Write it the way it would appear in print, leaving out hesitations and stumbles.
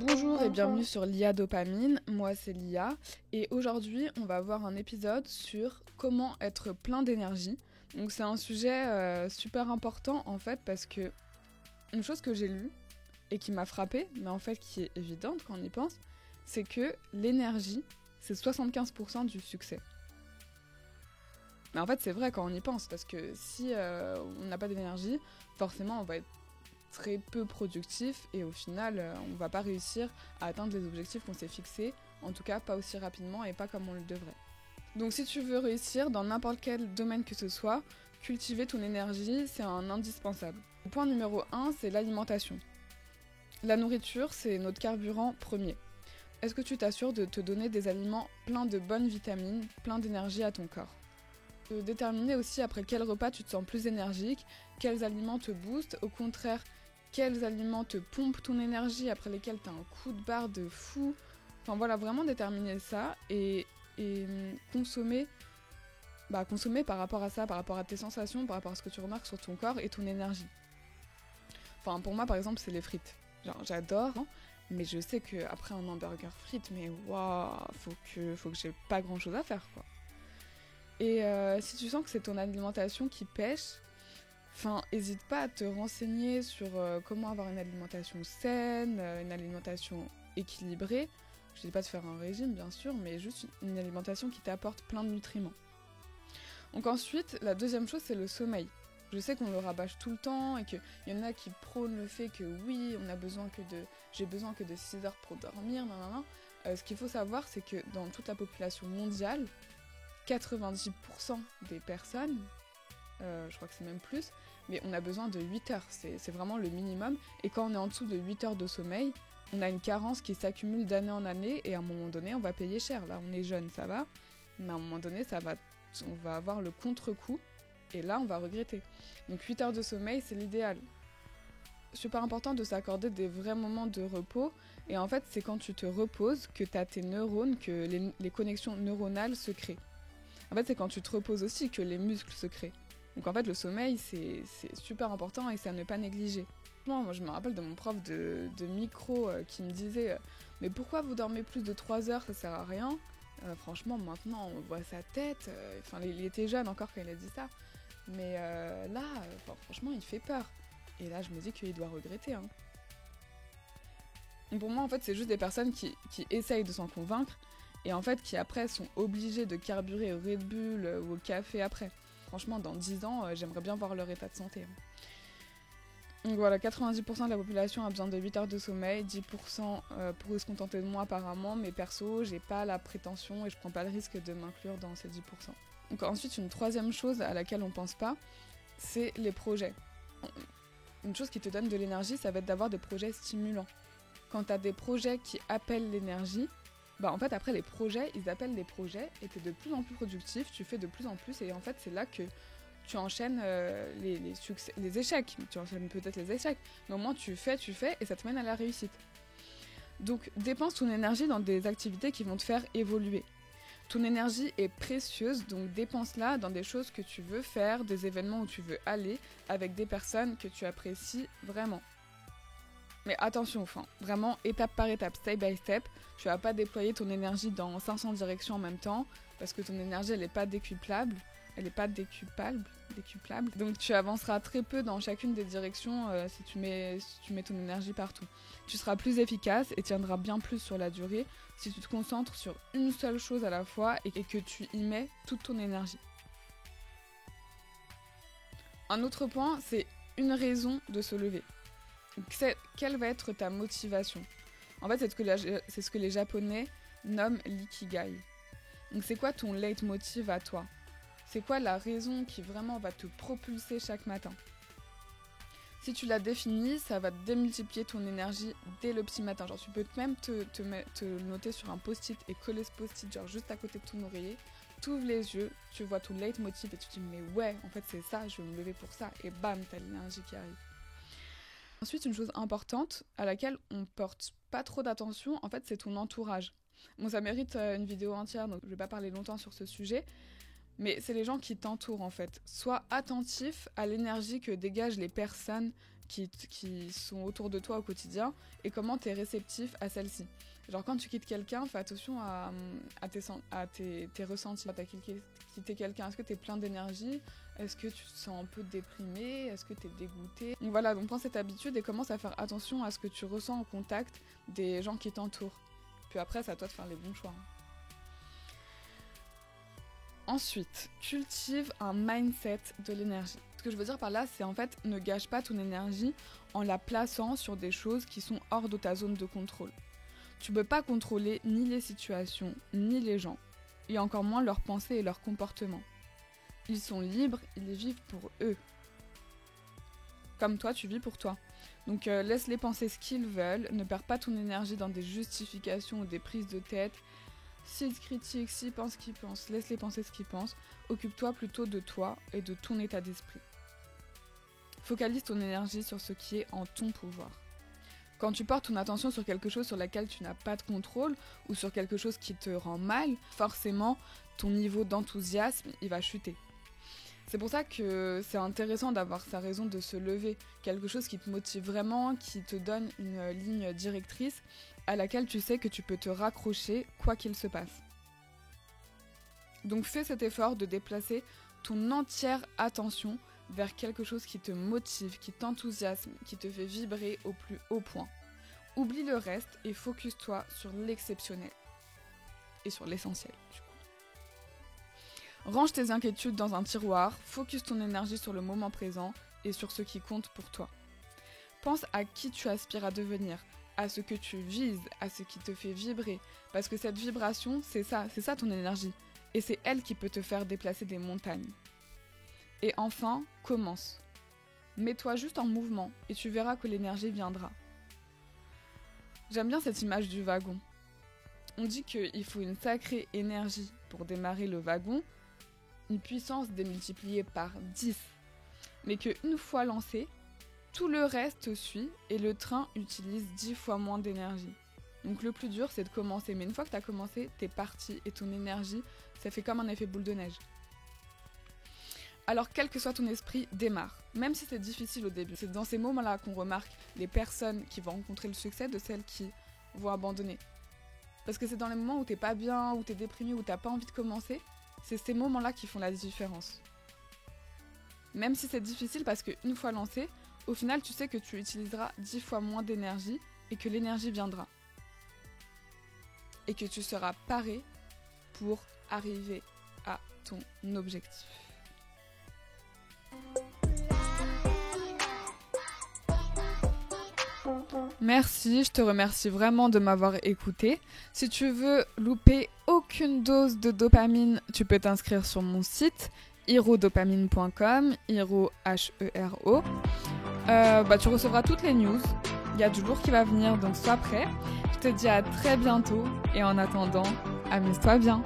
Bonjour et bienvenue sur l'IA Dopamine, moi c'est Lia et aujourd'hui on va voir un épisode sur comment être plein d'énergie. Donc c'est un sujet super important en fait parce que une chose que j'ai lue et qui m'a frappée, mais en fait qui est évidente quand on y pense, c'est que l'énergie c'est 75% du succès. Mais en fait c'est vrai quand on y pense parce que si on n'a pas d'énergie, forcément on va être très peu productif et au final on va pas réussir à atteindre les objectifs qu'on s'est fixés, en tout cas pas aussi rapidement et pas comme on le devrait. Donc si tu veux réussir dans n'importe quel domaine que ce soit, cultiver ton énergie c'est un indispensable. Le point numéro 1 c'est l'alimentation. La nourriture c'est notre carburant premier. Est-ce que tu t'assures de te donner des aliments pleins de bonnes vitamines, pleins d'énergie à ton corps? Déterminer aussi après quel repas tu te sens plus énergique, quels aliments te boostent, au contraire, quels aliments te pompent ton énergie, après lesquels tu as un coup de barre de fou. Enfin voilà, vraiment déterminer ça et consommer par rapport à ça, par rapport à tes sensations, par rapport à ce que tu remarques sur ton corps et ton énergie. Enfin pour moi par exemple c'est les frites. Genre j'adore, hein, mais je sais qu'après un hamburger frites, mais waouh, faut que j'ai pas grand chose à faire quoi. Et si tu sens que c'est ton alimentation qui pêche, hésite pas à te renseigner sur comment avoir une alimentation saine, une alimentation équilibrée. Je dis pas de faire un régime bien sûr, mais juste une alimentation qui t'apporte plein de nutriments. Donc ensuite, la deuxième chose c'est le sommeil. Je sais qu'on le rabâche tout le temps et qu'il y en a qui prônent le fait que oui, j'ai besoin que de 6 heures pour dormir, nanana. Ce qu'il faut savoir c'est que dans toute la population mondiale, 90% des personnes, je crois que c'est même plus, mais on a besoin de 8 heures, c'est vraiment le minimum. Et quand on est en dessous de 8 heures de sommeil, on a une carence qui s'accumule d'année en année et à un moment donné, on va payer cher. Là, on est jeune, ça va, mais à un moment donné, on va avoir le contre-coup et là, on va regretter. Donc 8 heures de sommeil, c'est l'idéal. Super important de s'accorder des vrais moments de repos et en fait, c'est quand tu te reposes que tu as tes neurones, que les connexions neuronales se créent. En fait, c'est quand tu te reposes aussi que les muscles se créent. Donc en fait, le sommeil, c'est super important et c'est à ne pas négliger. Moi, je me rappelle de mon prof de micro qui me disait « Mais pourquoi vous dormez plus de 3 heures, ça sert à rien ?» Franchement, maintenant, on voit sa tête. Il était jeune encore quand il a dit ça. Mais franchement, il fait peur. Et là, je me dis qu'il doit regretter. Hein. Donc pour moi, en fait, c'est juste des personnes qui essayent de s'en convaincre et en fait qui après sont obligés de carburer au Red Bull ou au café après. Franchement, dans 10 ans, j'aimerais bien voir leur état de santé. Donc voilà, 90% de la population a besoin de 8 heures de sommeil, 10% pourraient se contenter de moi apparemment, mais perso, j'ai pas la prétention et je prends pas le risque de m'inclure dans ces 10%. Donc ensuite, une troisième chose à laquelle on pense pas, c'est les projets. Une chose qui te donne de l'énergie, ça va être d'avoir des projets stimulants. Quand t'as des projets qui appellent l'énergie, en fait après les projets, ils appellent les projets et t'es de plus en plus productif, tu fais de plus en plus et en fait c'est là que tu enchaînes les succès, les échecs. Tu enchaînes peut-être les échecs, mais au moins tu fais et ça te mène à la réussite. Donc dépense ton énergie dans des activités qui vont te faire évoluer. Ton énergie est précieuse, donc dépense-la dans des choses que tu veux faire, des événements où tu veux aller, avec des personnes que tu apprécies vraiment. Mais attention, vraiment, étape par étape, step by step, tu vas pas déployer ton énergie dans 500 directions en même temps, parce que ton énergie, elle n'est pas décuplable, donc tu avanceras très peu dans chacune des directions si tu mets ton énergie partout. Tu seras plus efficace et tiendras bien plus sur la durée si tu te concentres sur une seule chose à la fois et que tu y mets toute ton énergie. Un autre point, c'est une raison de se lever. Quelle va être ta motivation? En fait, c'est ce que les Japonais nomment l'ikigai. Donc c'est quoi ton leitmotiv à toi? C'est quoi la raison qui vraiment va te propulser chaque matin? Si tu la définis, ça va démultiplier ton énergie dès le petit matin. Genre tu peux même te noter sur un post-it et coller ce post-it genre juste à côté de ton oreiller. Tu ouvres les yeux, tu vois ton leitmotiv et tu te dis mais ouais, en fait c'est ça, je vais me lever pour ça. Et bam, t'as l'énergie qui arrive. Ensuite, une chose importante à laquelle on porte pas trop d'attention, en fait, c'est ton entourage. Bon, ça mérite une vidéo entière, donc je vais pas parler longtemps sur ce sujet, mais c'est les gens qui t'entourent, en fait. Sois attentif à l'énergie que dégagent les personnes qui sont autour de toi au quotidien et comment tu es réceptif à celles-ci. Genre quand tu quittes quelqu'un, fais attention à tes ressentis. Quand tu as quitté quelqu'un, est-ce que tu es plein d'énergie ? Est-ce que tu te sens un peu déprimé ? Est-ce que tu es dégoûté ? Donc voilà, donc prends cette habitude et commence à faire attention à ce que tu ressens au contact des gens qui t'entourent. Puis après, c'est à toi de faire les bons choix. Ensuite, cultive un mindset de l'énergie. Ce que je veux dire par là, c'est en fait, ne gâche pas ton énergie en la plaçant sur des choses qui sont hors de ta zone de contrôle. Tu ne peux pas contrôler ni les situations, ni les gens, et encore moins leurs pensées et leurs comportements. Ils sont libres, ils vivent pour eux. Comme toi, tu vis pour toi. Donc laisse-les penser ce qu'ils veulent, ne perds pas ton énergie dans des justifications ou des prises de tête. S'ils critiquent, s'ils pensent ce qu'ils pensent, laisse-les penser ce qu'ils pensent. Occupe-toi plutôt de toi et de ton état d'esprit. Focalise ton énergie sur ce qui est en ton pouvoir. Quand tu portes ton attention sur quelque chose sur laquelle tu n'as pas de contrôle ou sur quelque chose qui te rend mal, forcément, ton niveau d'enthousiasme, il va chuter. C'est pour ça que c'est intéressant d'avoir sa raison de se lever, quelque chose qui te motive vraiment, qui te donne une ligne directrice à laquelle tu sais que tu peux te raccrocher quoi qu'il se passe. Donc fais cet effort de déplacer ton entière attention vers quelque chose qui te motive, qui t'enthousiasme, qui te fait vibrer au plus haut point. Oublie le reste et focus-toi sur l'exceptionnel et sur l'essentiel. Range tes inquiétudes dans un tiroir, focus ton énergie sur le moment présent et sur ce qui compte pour toi. Pense à qui tu aspires à devenir, à ce que tu vises, à ce qui te fait vibrer, parce que cette vibration, c'est ça ton énergie, et c'est elle qui peut te faire déplacer des montagnes. Et enfin, commence. Mets-toi juste en mouvement et tu verras que l'énergie viendra. J'aime bien cette image du wagon. On dit qu'il faut une sacrée énergie pour démarrer le wagon, une puissance démultipliée par 10. Mais qu'une fois lancé, tout le reste suit et le train utilise 10 fois moins d'énergie. Donc le plus dur, c'est de commencer. Mais une fois que tu as commencé, t'es parti et ton énergie, ça fait comme un effet boule de neige. Alors quel que soit ton esprit, démarre. Même si c'est difficile au début. C'est dans ces moments-là qu'on remarque les personnes qui vont rencontrer le succès de celles qui vont abandonner. Parce que c'est dans les moments où t'es pas bien, où t'es déprimé, où t'as pas envie de commencer, c'est ces moments-là qui font la différence. Même si c'est difficile parce qu'une fois lancé, au final tu sais que tu utiliseras 10 fois moins d'énergie et que l'énergie viendra. Et que tu seras paré pour arriver à ton objectif. Merci, je te remercie vraiment de m'avoir écouté. Si tu veux louper aucune dose de dopamine, tu peux t'inscrire sur mon site herodopamine.com, Hero H-E-R-O. Tu recevras toutes les news. Il y a du lourd qui va venir, donc sois prêt. Je te dis à très bientôt et en attendant, amuse-toi bien.